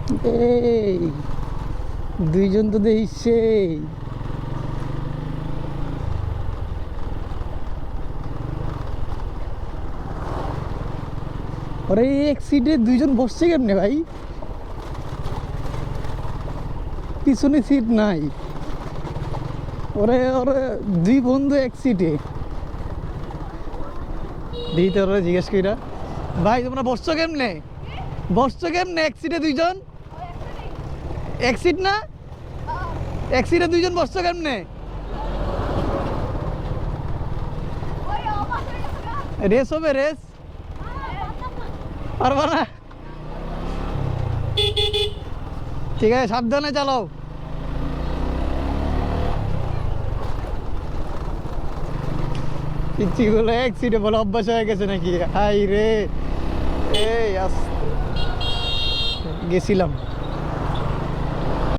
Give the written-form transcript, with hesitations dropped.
এই দুইজন তো দেখছে। ওরে এক সিটে দুইজন বসছে কেমনে ভাই? পিছনে সিট নাই। ওরে ওরে দুই বন্ধু এক সিটে। দিতে ওরা জিজ্ঞেস কইরা, ভাই তোমরা বসছো কেমনে? বসছো কেমনে এক সিটে দুইজন? এক সিট না, এক সিটে দুইজন বসছো কেমনে? রেস হবে, রেস পারবা না? ঠিক আছে, সাবধানে চালাও। পিচ্ছিগুলো এক সিটে বলে অভ্যাস হয়ে গেছে নাকি? হাই রে, এই গেছিলাম।